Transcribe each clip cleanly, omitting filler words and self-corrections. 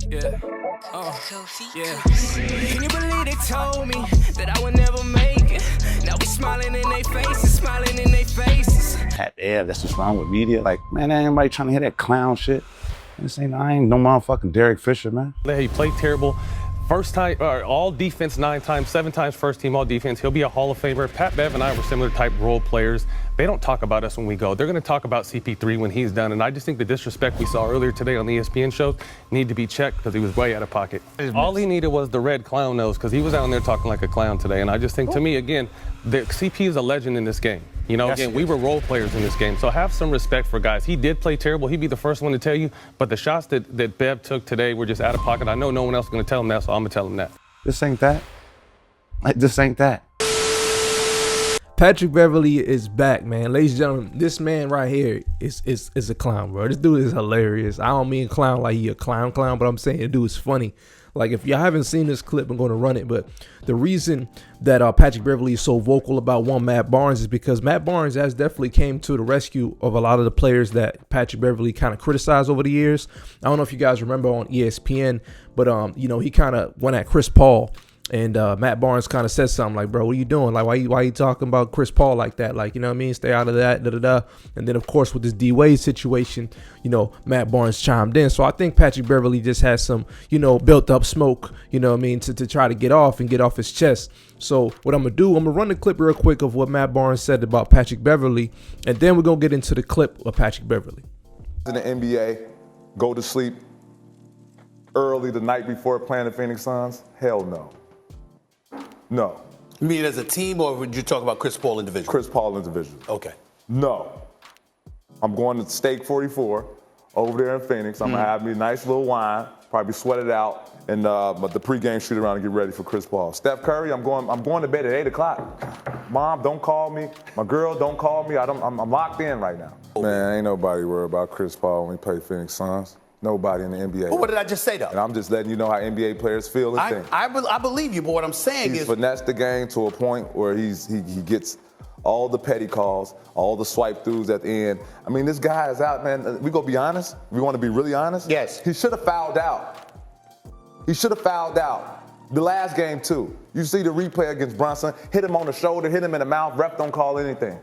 Yeah. Yeah. Can you believe they told me that I would never make it? Now we smiling in their faces, smiling in their faces. Pat Bev, that's what's wrong with media. Like, man, ain't anybody trying to hear that clown shit. I ain't no motherfucking Derrick Fisher, man. He played terrible. First time, all defense 9 times, 7 times first team all defense. He'll be a Hall of Famer. Pat Bev and I were similar type role players. They don't talk about us when we go. They're going to talk about CP3 when he's done. And I just think the disrespect we saw earlier today on the ESPN shows need to be checked because he was way out of pocket. All he needed was the red clown nose because he was out there talking like a clown today. And I just think, to me, again, the CP is a legend in this game. You know, again, we were role players in this game, so have some respect for guys. He did play terrible. He'd be the first one to tell you, but the shots that Bev took today were just out of pocket. I know no one else is going to tell him that, so I'm going to tell him that. This ain't that. This ain't that. Patrick Beverley is back, man. Ladies and gentlemen, this man right here is a clown, bro. This dude is hilarious. I don't mean clown like he a clown, but I'm saying the dude is funny. Like, if y'all haven't seen this clip, I'm going to run it. But the reason that Patrick Beverley is so vocal about Matt Barnes is because Matt Barnes has definitely came to the rescue of a lot of the players that Patrick Beverley kind of criticized over the years. I don't know if you guys remember on ESPN, but you know, he kind of went at Chris Paul. And Matt Barnes kind of said something like, bro, what are you doing? Like, why you talking about Chris Paul like that? Like, you know what I mean? Stay out of that, da-da-da. And then, of course, with this D-Wade situation, you know, Matt Barnes chimed in. So I think Patrick Beverley just has some, you know, built up smoke, you know what I mean, to try to get off his chest. So what I'm going to do, I'm going to run the clip real quick of what Matt Barnes said about Patrick Beverley. And then we're going to get into the clip of Patrick Beverley. In the NBA, go to sleep early the night before playing the Phoenix Suns? Hell no. No. You mean as a team, or would you talk about Chris Paul individually? Chris Paul individually. Okay. No. I'm going to Steak 44 over there in Phoenix. I'm going to have me a nice little wine, probably sweat it out, and but the pregame shoot around and get ready for Chris Paul. Steph Curry, I'm going to bed at 8 o'clock. Mom, don't call me. My girl, don't call me. I'm locked in right now. Man, ain't nobody worried about Chris Paul when he play Phoenix Suns. Nobody in the NBA. Well, what did I just say, though? And I'm just letting you know how NBA players feel and think. I believe you, but what I'm saying He's is... finessed the game to a point where he gets all the petty calls, all the swipe throughs at the end. I mean, this guy is out, man. We gonna be honest? We want to be really honest? Yes. He should have fouled out. He should have fouled out. The last game, too. You see the replay against Brunson, hit him on the shoulder, hit him in the mouth, ref don't call anything.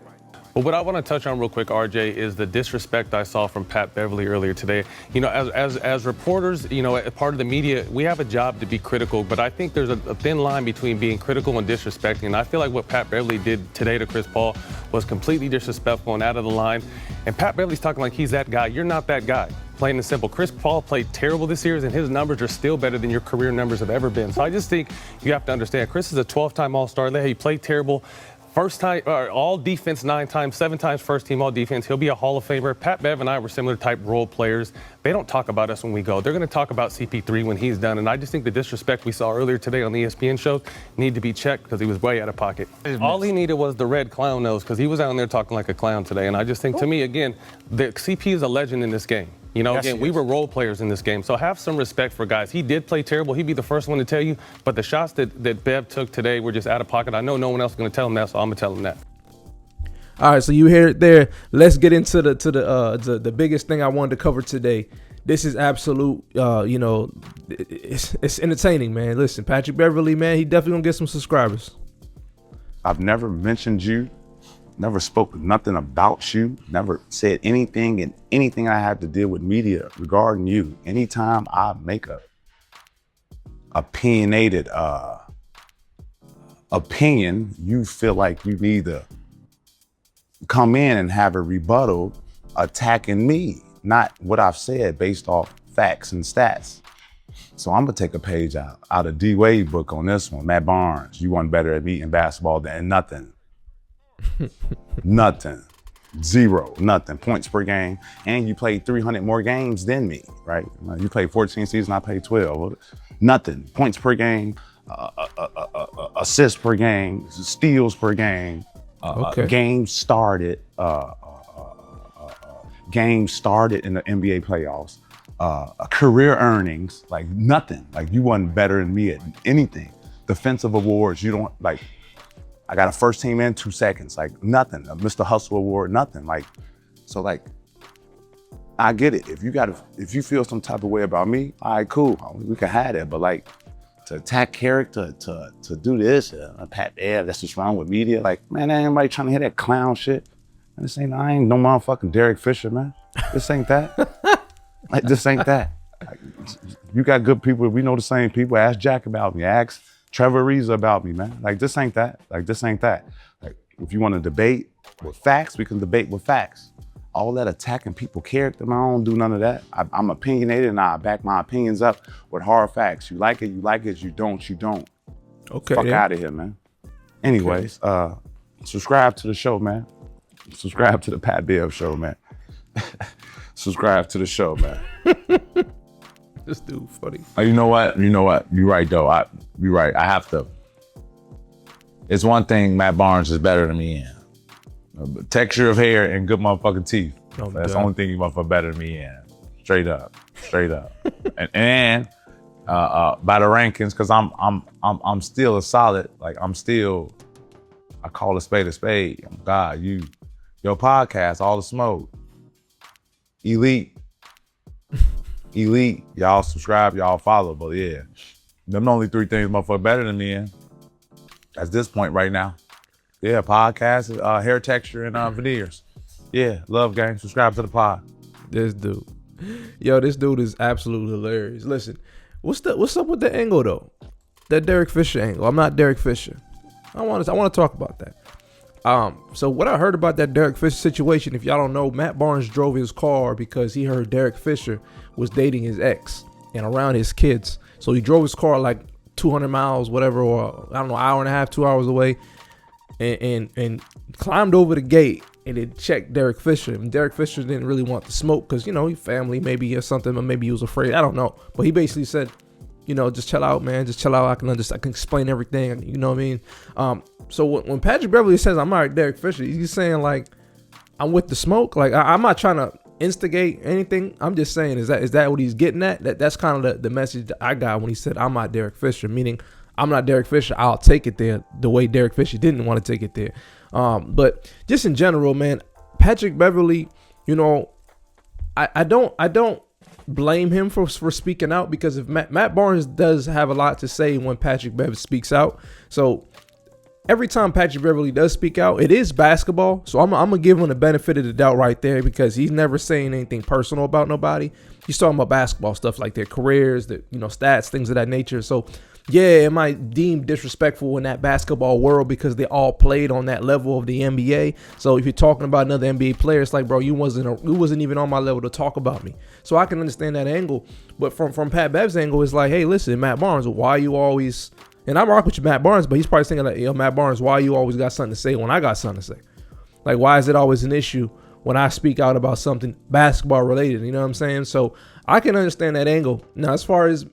But what I want to touch on real quick, RJ, is the disrespect I saw from Pat Beverley earlier today. You know, as reporters, you know, as part of the media, we have a job to be critical, but I think there's a thin line between being critical and disrespecting. And I feel like what Pat Beverley did today to Chris Paul was completely disrespectful and out of the line. And Pat Beverley's talking like he's that guy. You're not that guy. Plain and simple. Chris Paul played terrible this year, and his numbers are still better than your career numbers have ever been. So I just think you have to understand, Chris is a 12-time All-Star. He played terrible. First time, all defense 9 times, 7 times first team all defense. He'll be a Hall of Famer. Pat Bev and I were similar type role players. They don't talk about us when we go. They're going to talk about CP3 when he's done. And I just think the disrespect we saw earlier today on the ESPN shows need to be checked because he was way out of pocket. All he needed was the red clown nose because he was out there talking like a clown today. And I just think, to me, again, the CP is a legend in this game. You know, again, we were role players in this game, so have some respect for guys. He did play terrible. He'd be the first one to tell you, but the shots that Bev took today were just out of pocket. I know no one else is going to tell him that, so I'm going to tell him that. All right, so you hear it there. Let's get into the biggest thing I wanted to cover today. This is absolute, you know, it's entertaining, man. Listen, Patrick Beverley, man, he definitely gonna get some subscribers. I've never mentioned you, never spoke nothing about you, never said anything in anything I had to deal with media regarding you. Anytime I make a opinionated opinion, you feel like you need to come in and have a rebuttal attacking me, not what I've said based off facts and stats. So I'm gonna take a page out of D-Wade book on this one. Matt Barnes, you weren't better at me in basketball than nothing. Nothing. Zero. Nothing. Points per game. And you played 300 more games than me, right? You played 14 seasons, I played 12. Nothing. Points per game, assists per game, steals per game. Games started in the NBA playoffs, career earnings, like nothing. Like you wasn't better than me at anything. Defensive awards, you don't like. I got a first team in 2 seconds, like nothing. A Mr. Hustle award, nothing. Like, so like, I get it. If you feel some type of way about me, all right, cool. We can have that. But like to attack character, to do this, Pat Bev, that's what's wrong with media. Like, man, ain't nobody trying to hear that clown shit. And I ain't no motherfucking Derrick Fisher, man. This ain't that. Like, this ain't that. Like, you got good people. We know the same people. Ask Jack about me. Ask Trevor Reza about me, man. Like, this ain't that. Like, this ain't that. Like, if you want to debate with facts, we can debate with facts. All that attacking people's character, man, I don't do none of that. I'm opinionated and I back my opinions up with hard facts. You like it, you like it. You don't, you don't. Okay. Fuck out of here, man. Anyways, subscribe to the show, man. Subscribe to the Pat Bev show, man. Subscribe to the show, man. This dude funny. You know what? You're right, though. You're right. I have to. It's one thing Matt Barnes is better than me in. Texture of hair and good motherfucking teeth. Oh, That's the God. only thing you motherfucker better than me in. Straight up. and by the rankings, because I'm still a solid. Like I call a spade a spade. God, your podcast, All the Smoke, elite. Y'all subscribe, y'all follow. But yeah, them the only three things motherfucker better than me in. At this point right now. Yeah, podcast, hair texture, and veneers. Yeah, love gang. Subscribe to the pod. This dude. Yo, this dude is absolutely hilarious. Listen, what's up with the angle though? That Derrick Fisher angle. I'm not Derrick Fisher. I want to talk about that. So what I heard about that Derrick Fisher situation, if y'all don't know, Matt Barnes drove his car because he heard Derrick Fisher was dating his ex and around his kids. So he drove his car like 200 miles, whatever, or I don't know, hour and a half, 2 hours away, and climbed over the gate and it checked Derrick Fisher. And Derrick Fisher didn't really want to smoke because, he family maybe or something, or maybe he was afraid. I don't know. But he basically said, just chill out, man. Just chill out. I can explain everything. You know what I mean? So when Patrick Beverley says I'm married Derrick Fisher, he's saying like I'm with the smoke. Like I'm not trying to instigate anything. I'm just saying is that what he's getting at? That's kind of the message that I got when he said I'm not Derrick Fisher, meaning I'm not Derrick Fisher. I'll take it there the way Derrick Fisher didn't want to take it there. But just in general, man, Patrick Beverley, I don't blame him for speaking out, because if Matt Barnes does have a lot to say when Patrick Bev speaks out. So every time Patrick Beverley does speak out, it is basketball. So I'm gonna give him the benefit of the doubt right there, because he's never saying anything personal about nobody. He's talking about basketball stuff, like their careers, stats, things of that nature. So yeah, it might deem disrespectful in that basketball world because they all played on that level of the NBA. So if you're talking about another NBA player, it's like, bro, you wasn't even on my level to talk about me. So I can understand that angle. But from Pat Bev's angle, it's like, hey, listen, Matt Barnes, why you always, and I'm rocking with you, Matt Barnes, but he's probably thinking like, yo, Matt Barnes, why you always got something to say when I got something to say? Like, why is it always an issue when I speak out about something basketball related? You know what I'm saying? So I can understand that angle. Now, as far as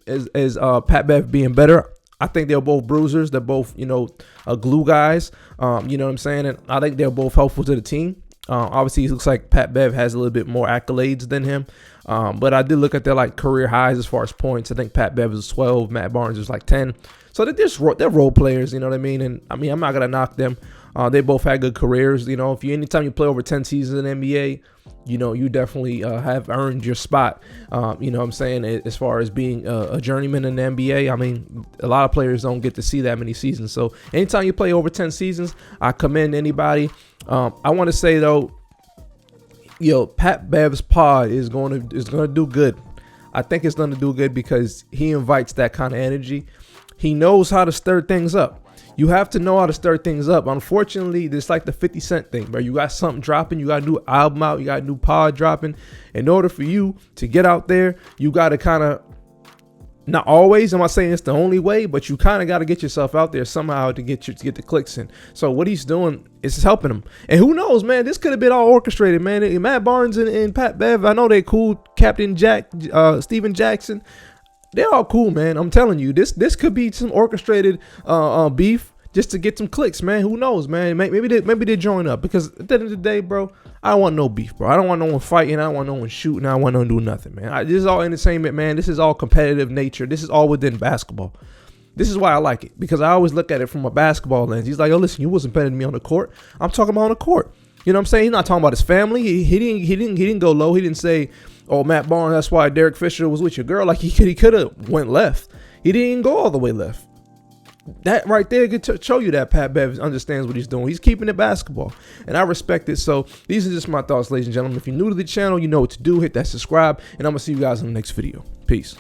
Pat Bev being better, I think they're both bruisers. They're both, glue guys. You know what I'm saying? And I think they're both helpful to the team. Obviously, it looks like Pat Bev has a little bit more accolades than him. But I did look at their career highs as far as points. I think Pat Bev is 12, Matt Barnes is 10. So they're role players, you know what I mean? And I mean, I'm not gonna knock them. They both had good careers. Anytime you play over 10 seasons in the NBA, you definitely have earned your spot. You know what I'm saying? As far as being a journeyman in the NBA, I mean, a lot of players don't get to see that many seasons. So anytime you play over 10 seasons, I commend anybody. I want to say though, Pat Bev's pod is going to do good. I think it's going to do good because he invites that kind of energy. He knows how to stir things up. You have to know how to stir things up. Unfortunately, it's like the 50 Cent thing, bro. You got something dropping, you got a new album out, you got a new pod dropping. In order for you to get out there, you got to kind of, not always, I'm not saying it's the only way, but you kind of got to get yourself out there somehow to get the clicks in. So what he's doing is helping him. And who knows, man, this could have been all orchestrated, man. Matt Barnes and Pat Bev, I know they cool. Captain Steven Jackson, they're all cool, man. I'm telling you, this could be some orchestrated beef just to get some clicks, man. Who knows, man? Maybe they join up, because at the end of the day, bro, I don't want no beef, bro. I don't want no one fighting. I don't want no one shooting. I don't want no one doing nothing, man. This is all entertainment, man. This is all competitive nature. This is all within basketball. This is why I like it, because I always look at it from a basketball lens. He's like, oh, listen, you wasn't better than me on the court. I'm talking about on the court. You know what I'm saying? He's not talking about his family. He didn't go low. He didn't say, oh, Matt Barnes, that's why Derrick Fisher was with your girl. Like, he could have went left. He didn't even go all the way left. That right there could show you that Pat Bev understands what he's doing. He's keeping it basketball, and I respect it. So these are just my thoughts, ladies and gentlemen. If you're new to the channel, you know what to do. Hit that subscribe, and I'm going to see you guys in the next video. Peace.